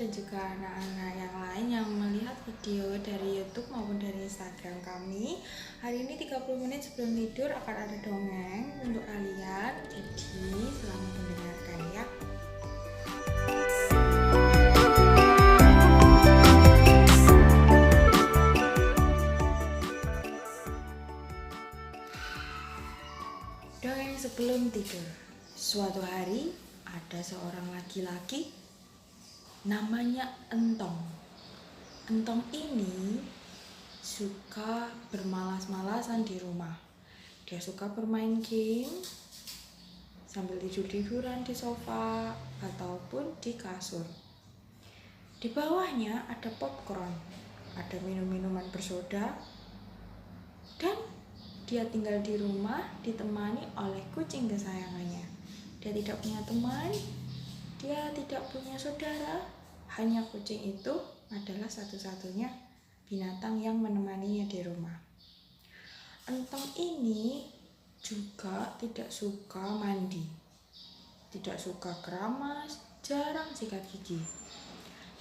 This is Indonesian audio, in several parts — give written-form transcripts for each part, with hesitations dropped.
dan juga anak-anak yang lain yang melihat video dari YouTube maupun dari Instagram kami. Hari ini 30 menit sebelum tidur akan ada dongeng untuk kalian. Jadi selamat mendengarkan ya. Dongeng sebelum tidur. Suatu hari ada seorang laki-laki namanya Entong. Entong ini suka bermalas-malasan di rumah. Dia suka bermain game sambil tidur-tiduran di sofa ataupun di kasur. Di bawahnya ada popcorn, ada minum-minuman bersoda, dan dia tinggal di rumah ditemani oleh kucing kesayangannya. Dia tidak punya teman, dia tidak punya saudara, hanya kucing itu adalah satu-satunya binatang yang menemaninya di rumah. Entong ini juga tidak suka mandi, tidak suka keramas, jarang sikat gigi.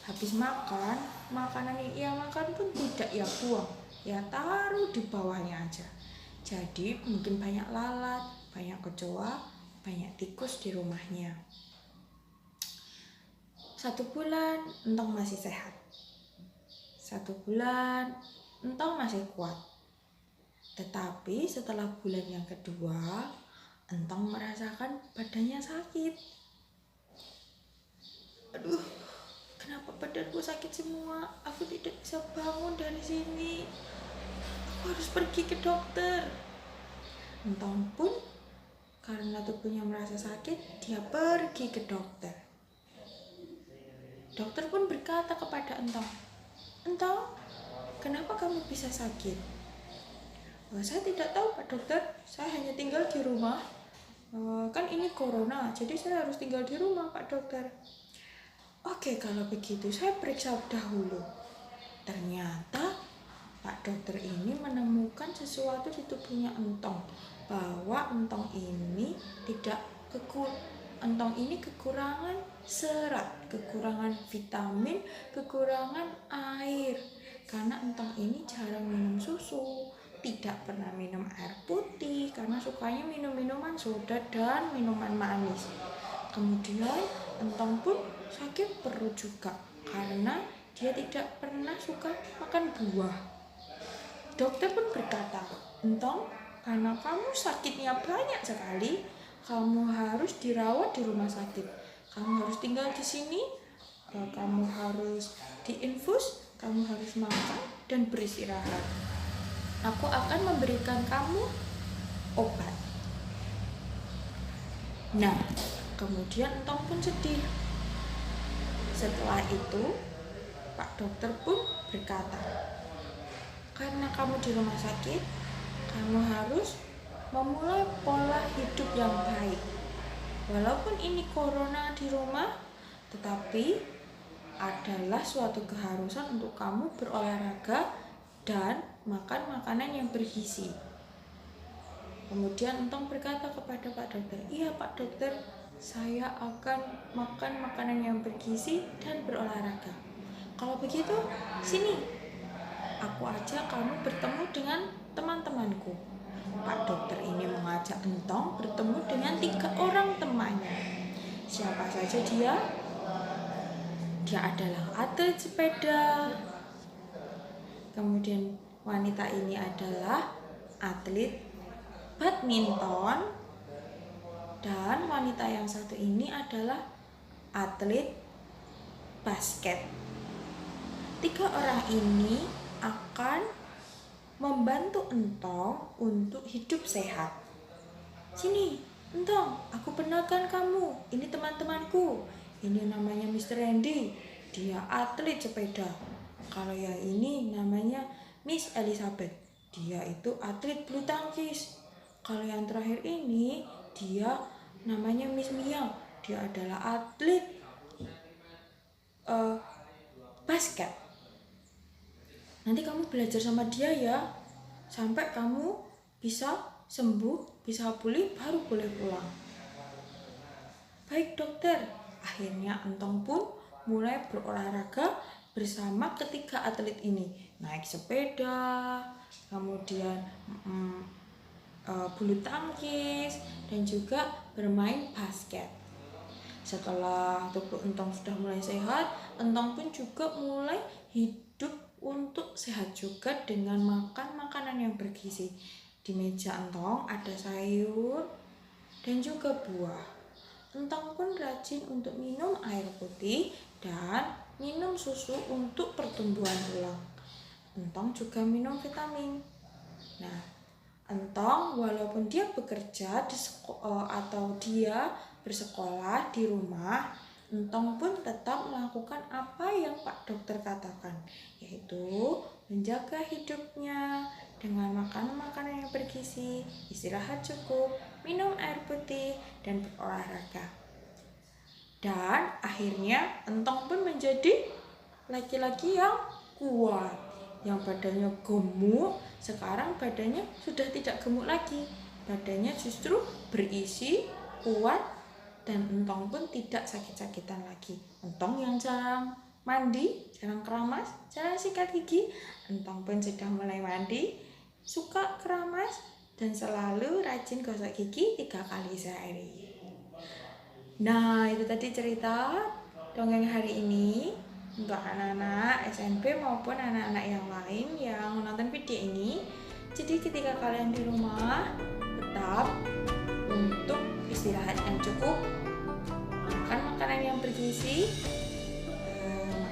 Habis makan, makanan yang ia makan pun tidak ia buang, ia taruh di bawahnya aja. Jadi mungkin banyak lalat, banyak kecoa, banyak tikus di rumahnya. 1 bulan Entong masih sehat. 1 bulan Entong masih kuat. Tetapi setelah bulan yang kedua, Entong merasakan badannya sakit. Aduh, kenapa badanku sakit semua? Aku tidak bisa bangun dari sini. Aku harus pergi ke dokter. Entong pun karena tubuhnya merasa sakit, dia pergi ke dokter. Dokter pun berkata kepada Entong, "Entong, kenapa kamu bisa sakit?" "Saya tidak tahu Pak Dokter, saya hanya tinggal di rumah. Kan ini corona, jadi saya harus tinggal di rumah Pak Dokter." "Oke, kalau begitu saya periksa dahulu." Ternyata Pak Dokter ini menemukan sesuatu di tubuhnya Entong, bahwa Entong ini kekurangan serat, kekurangan vitamin, kekurangan air. Karena Entong ini jarang minum susu, tidak pernah minum air putih, karena sukanya minum minuman soda dan minuman manis. Kemudian Entong pun sakit perut juga, karena dia tidak pernah suka makan buah. Dokter pun berkata, "Entong, karena kamu sakitnya banyak sekali, kamu harus dirawat di rumah sakit. Kamu harus tinggal di sini, kamu harus diinfus, kamu harus makan dan beristirahat. Aku akan memberikan kamu obat." Nah, kemudian Entong pun sedih. Setelah itu, Pak Dokter pun berkata, "Karena kamu di rumah sakit, kamu harus memulai pola hidup yang baik. Walaupun ini corona di rumah, tetapi adalah suatu keharusan untuk kamu berolahraga dan makan makanan yang bergizi." Kemudian Entong berkata kepada Pak Dokter, "Iya Pak Dokter, saya akan makan makanan yang bergizi dan berolahraga. Kalau begitu, sini, aku ajak kamu bertemu dengan teman-temanku." Pak Dokter ini mengajak Entong bertemu dengan 3 orang temannya. Siapa saja dia? Dia adalah atlet sepeda. Kemudian wanita ini adalah atlet badminton. Dan wanita yang satu ini adalah atlet basket. 3 orang ini akan membantu Entong untuk hidup sehat. "Sini, Entong, aku kenalkan kamu. Ini teman-temanku. Ini namanya Mr. Randy. Dia atlet sepeda. Kalau yang ini namanya Miss Elizabeth. Dia itu atlet bulu tangkis. Kalau yang terakhir ini, dia namanya Miss Mia. Dia adalah atlet basket. Nanti kamu belajar sama dia ya, sampai kamu bisa sembuh, bisa pulih, baru boleh pulang." "Baik Dokter." Akhirnya Entong pun mulai berolahraga bersama ketiga atlet ini. Naik sepeda, kemudian bulu tangkis, dan juga bermain basket. Setelah tubuh Entong sudah mulai sehat, Entong pun juga mulai hidup untuk sehat juga dengan makan makanan yang bergizi. Di meja Entong ada sayur dan juga buah. Entong pun rajin untuk minum air putih dan minum susu untuk pertumbuhan tulang. Entong juga minum vitamin. Nah, Entong walaupun dia bekerja atau dia bersekolah di rumah, Entong pun tetap melakukan apa yang Pak Dokter katakan, yaitu menjaga hidupnya dengan makan makanan yang bergizi, istirahat cukup, minum air putih, dan berolahraga. Dan akhirnya Entong pun menjadi laki-laki yang kuat, yang badannya gemuk. Sekarang badannya sudah tidak gemuk lagi, badannya justru berisi, kuat, dan Entong pun tidak sakit-sakitan lagi. Entong yang jarang mandi, jarang keramas, jarang sikat gigi, Entong pun sudah mulai mandi, suka keramas, dan selalu rajin gosok gigi 3 kali sehari. Nah, itu tadi cerita dongeng hari ini untuk anak-anak SMP maupun anak-anak yang lain yang menonton video ini. Jadi ketika kalian di rumah, tetap untuk istirahat yang cukup, makan makanan yang bergizi,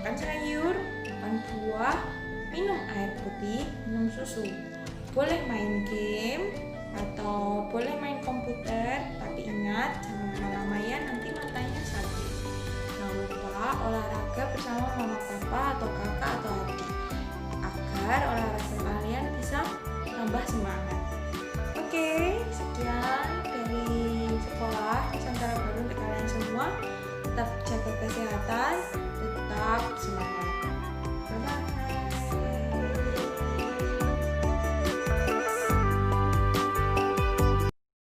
makan sayur, makan buah, minum air putih, minum susu. Boleh main game atau boleh main komputer, tapi ingat jangan lama-lama ya, nanti matanya sakit. Jangan lupa olahraga bersama mama papa atau kakak atau adik, agar olahraga